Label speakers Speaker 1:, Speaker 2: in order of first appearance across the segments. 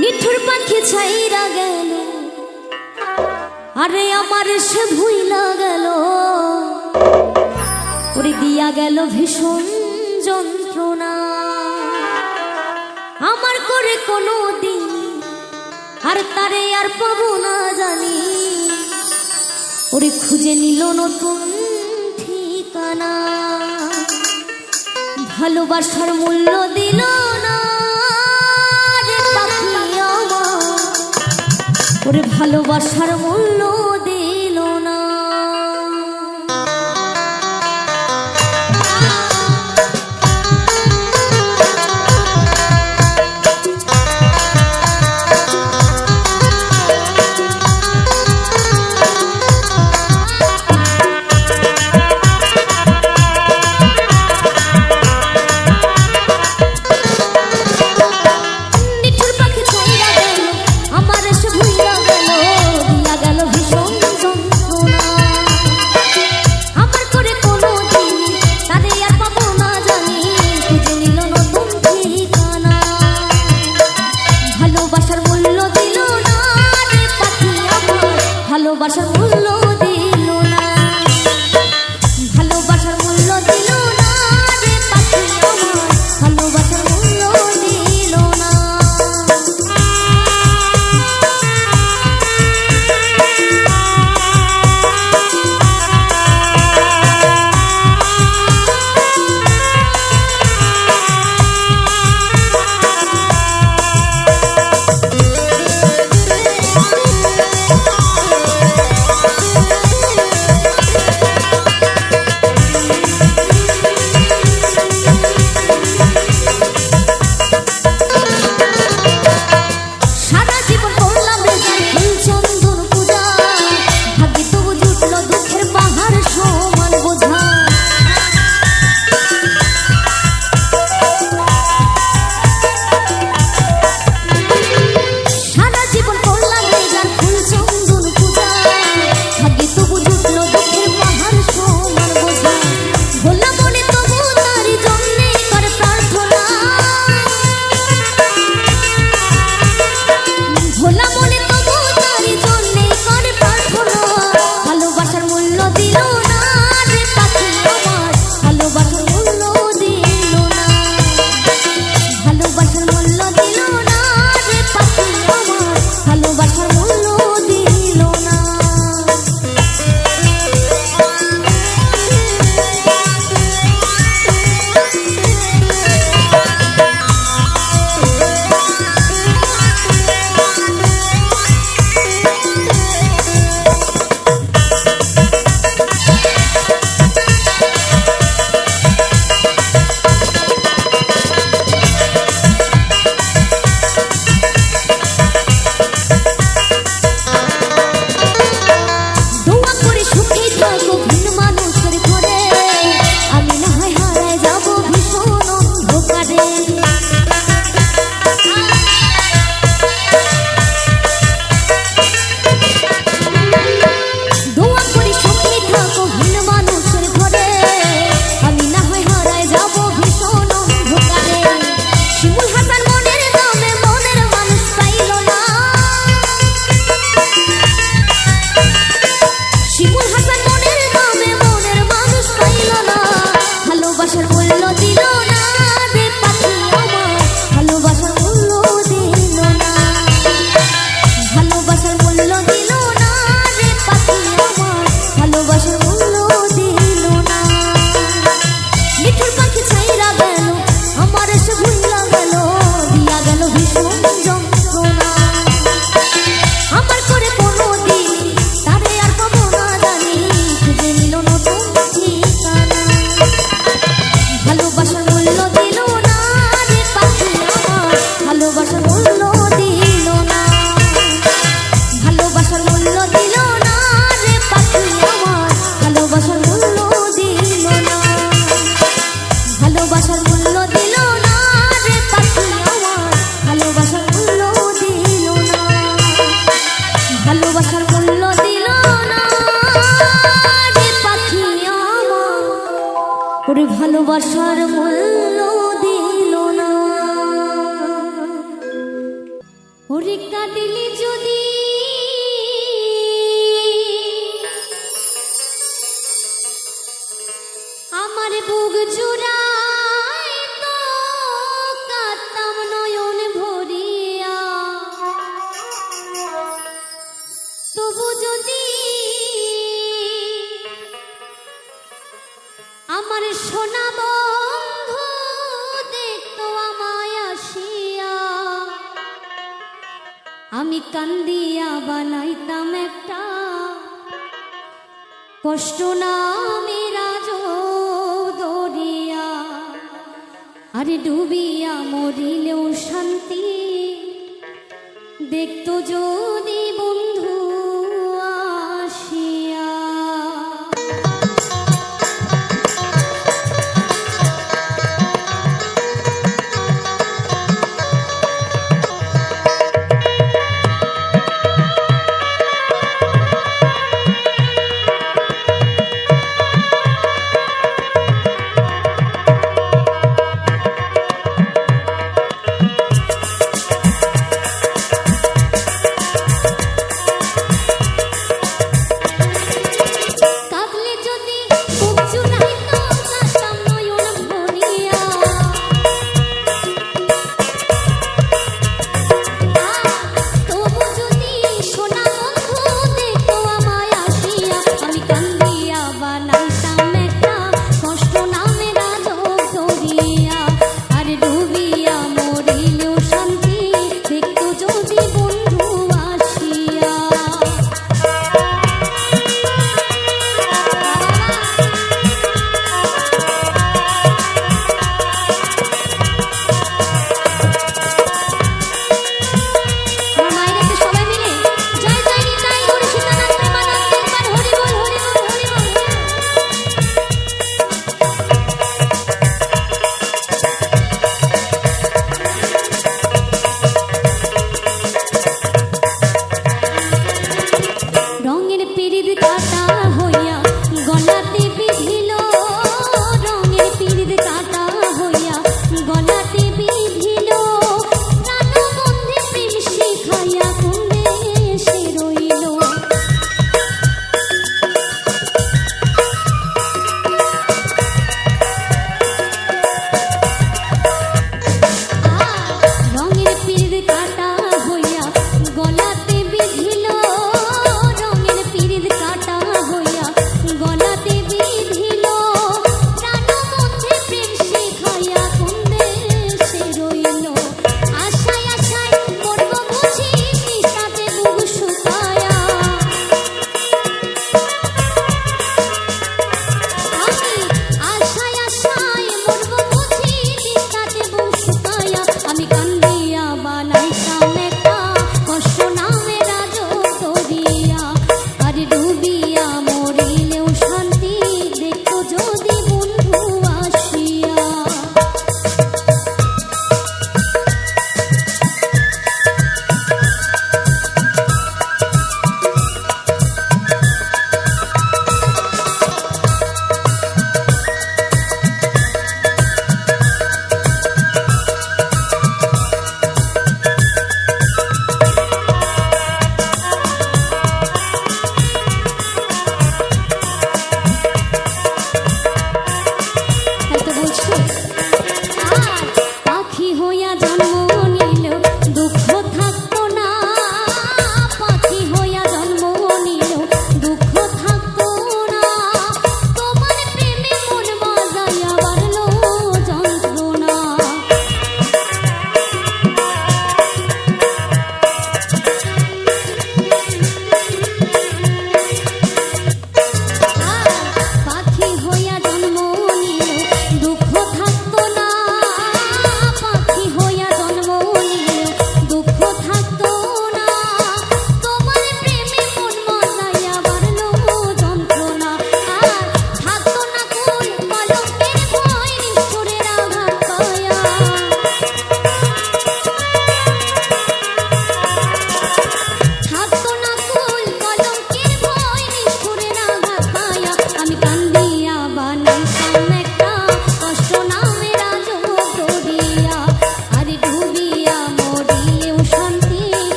Speaker 1: নিঠুর পাখি ছাইরা গেল, আরে আমার সে ভুইলা গেল, ওরে দিয়া গেল ভীষণ যন্ত্রণা। আমার করে কোনো দিন আর তারে আর পাবো না জানি, ওরে খুঁজে নিল নতুন ঠিকানা। ভালোবাসার মূল্য দিল না রে পাখি আমার, ওরে ভালোবাসার মূল্য দিল না। ভালোবাসার মূল্য দিল না, ভালোবাসার মূল্য দিল না রে পাখি আমার, ভালোবাসার মূল্য দিল না। ভালোবাসার মূল্য দিল না ভালোবাসার মূল্য দিল না। ওরে কাঁদিলি যদি আমার বুক জুড়ায় তো কাঁদতাম নয়ন ভরিয়া, তবু যদি আমার সোনা বন্ধু দেখতো আমায় আসিয়া, আমি কান্দিয়া বানাইতাম একটা কষ্ট নামে রাজ দরিয়া। আরে ডুবিয়া মরিলেও শান্তি দেখতো যদি বন্ধু আসিয়া।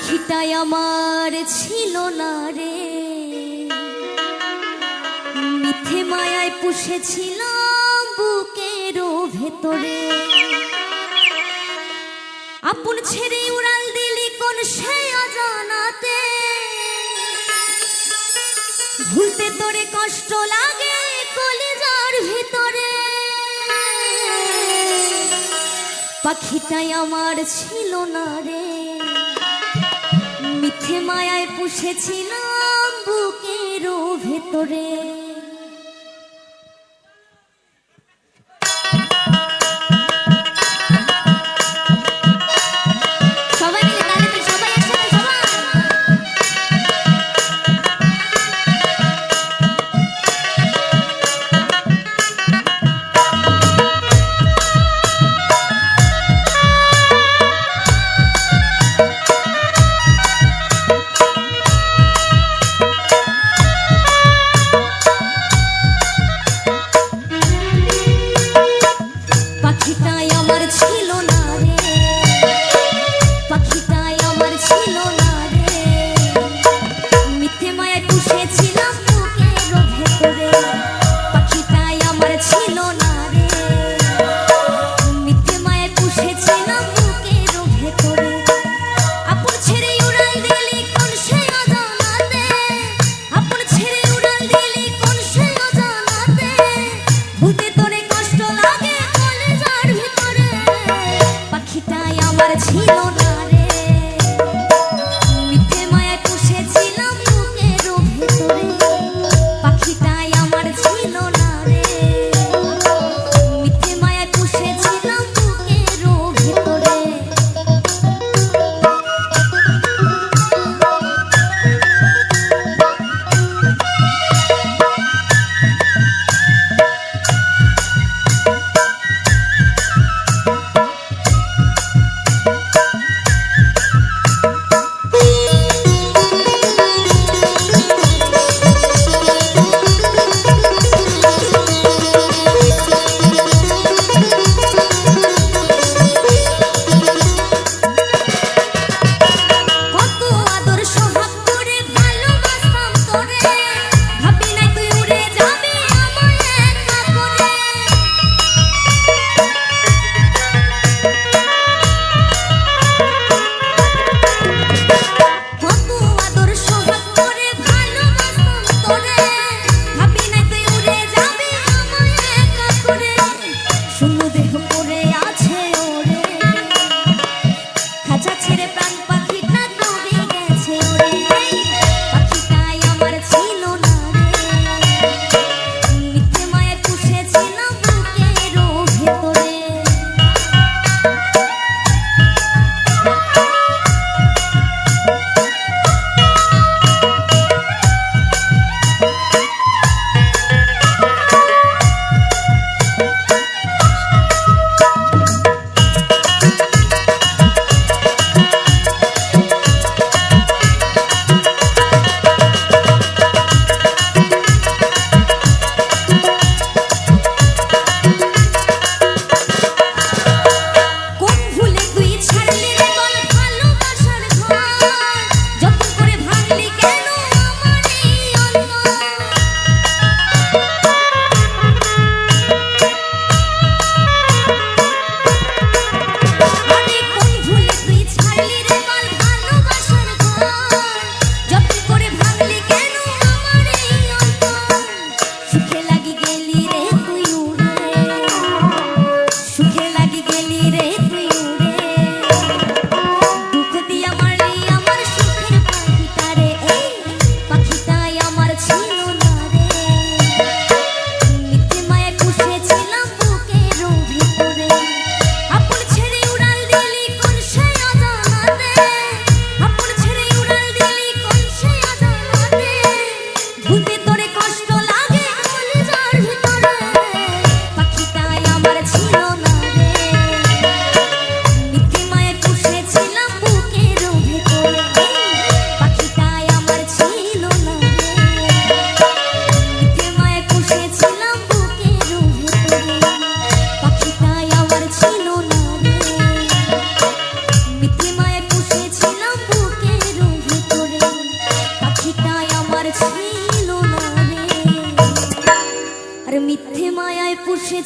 Speaker 1: পাখিটাই আমার ছিল না রে, মিথ্যে মায়ায় পুষেছিলাম বুকেরও ভেতরে। আপন ছেড়ে উড়াল দিলি কোন সে অজানাতে, ভুলতে তোরে কষ্ট লাগে কলিজার ভিতরে। পাখিটাই আমার ছিল না রে, মিথ্যে মায়ায় পুষেছিলাম বুকেরও ভেতরে।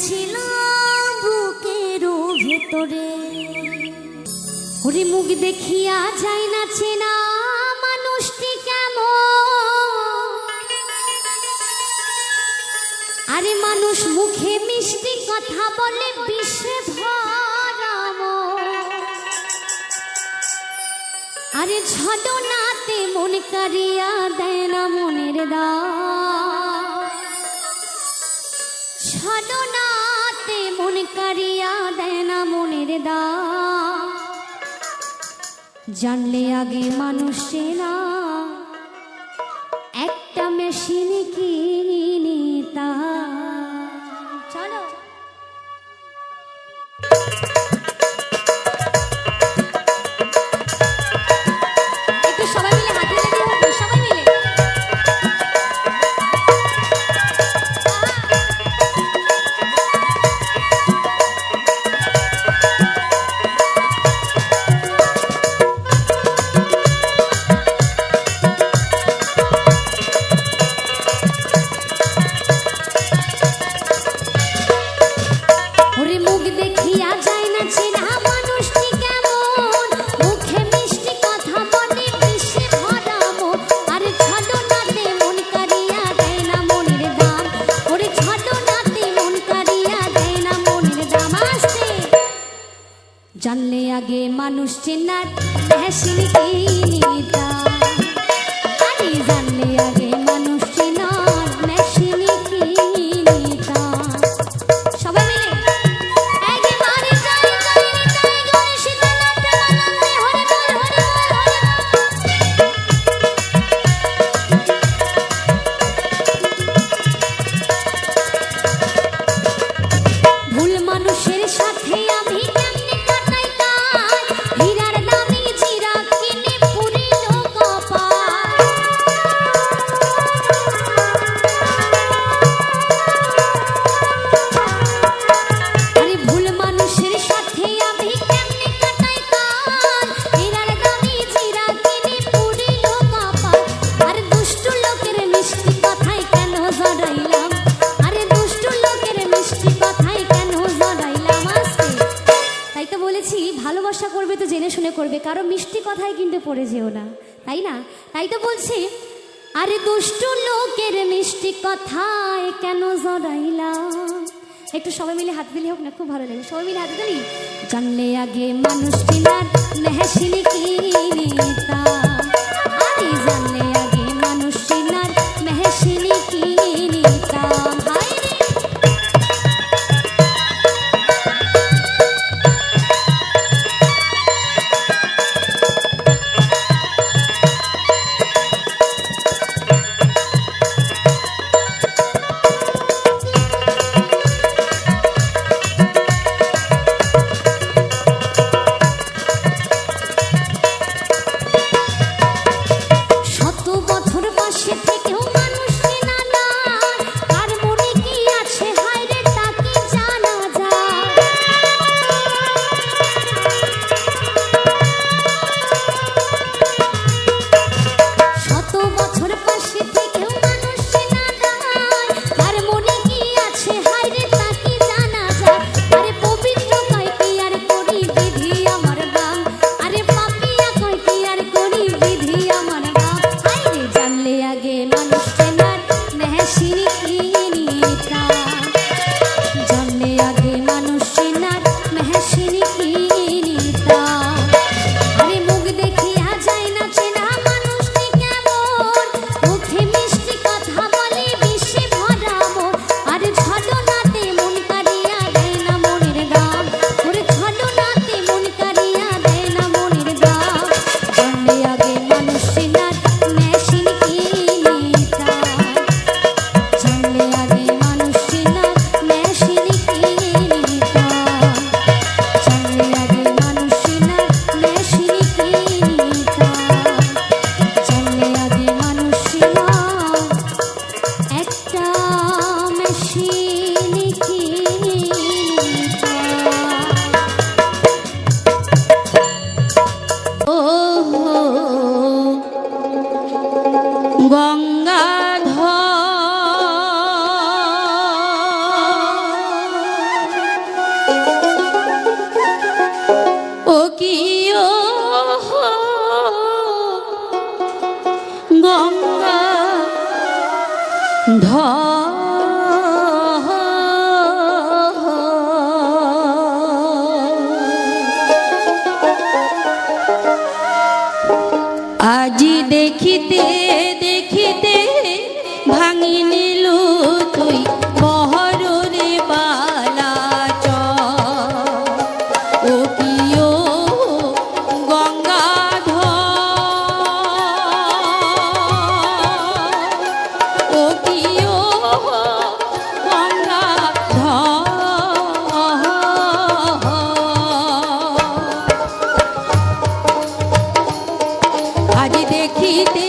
Speaker 1: রেখেছিলাম বুকের ভেতরে। ওরে মুখ দেখিয়া যায় না চেনা মানুষটি কেমন। আরে মানুষ মুখে মিষ্টি কথা বলে বিষে ভরা মন। আরে ছলনাতে মন কারিয়া দেয় না মনের দাম। ছলনাতে মন কারিয়া দেয় না মনের দাম। জানলে আগে মানুষ চেনা একটা মেশিন কিনি তা। চলো একটু সবাই মিলে হাতে লাগিয়ে হোক, সবাই মিলে। জানলে আগে মানুষ চেনার মেশিন কিনি তা। আরে জানলে আগে মানুষ চেনার মেশিন কিনি তা। সবাই মিলে একেবারে যাই যাই তাই গণেশিত নামে আনন্দে হরে বল হরে বল হরে বল। ভুল মানুষের সাথে আমি ভালোবাসা করবে তো জেনে শুনে করবে, কারো মিষ্টি কথায় কিন্তু পড়ে যেও না, তাই না? তাই তো বলছি, আরে দুষ্টু লোকের মিষ্টি কথায় কেন জড়াইলাম। একটু সবাই মিলে হাত দিলে হোক না, খুব ভালো লাগে। সবাই মিলে হাত দিলি। জানলে আগে মানুষ চেনার মেশিন কিনি তা। আরে জানলে আগে মানুষ চেনার মেশিন কিনি তা।
Speaker 2: আজি দেখিতে দেখিতে ভাঙি নিলু তুই বহরে বালা ও কিও গঙ্গাধর ও কিও আজি দেখিতে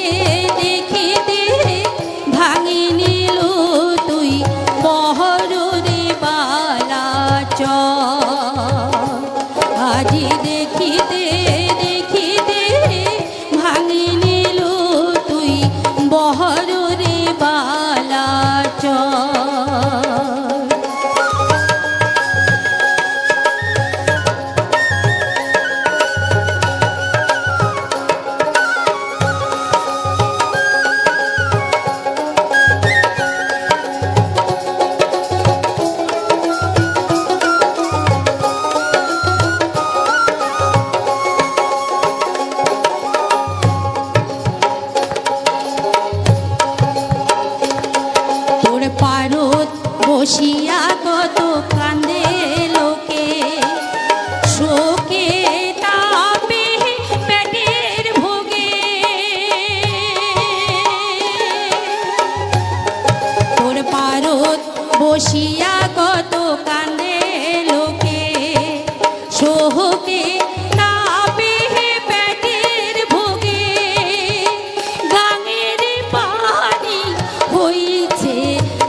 Speaker 2: দেখিতে ভাঙি নিলু তুই বহরে বালা আজি দেখিতে দেখিতে ভাঙি নিলু তুই বহরে বালা পারত বসিয়া কত কান্দে লোকে শোকে তাপে পেটের ভোগে তোর পারত বসিয়া কত কান্দে লোকে শোকে তাপে পেটের ভোগে গাঙের পানি হইছে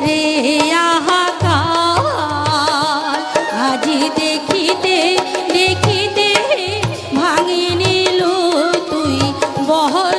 Speaker 2: রে আহাকার আজি দেখিতে দেখিতে ভাঙি নিলু তুই বহর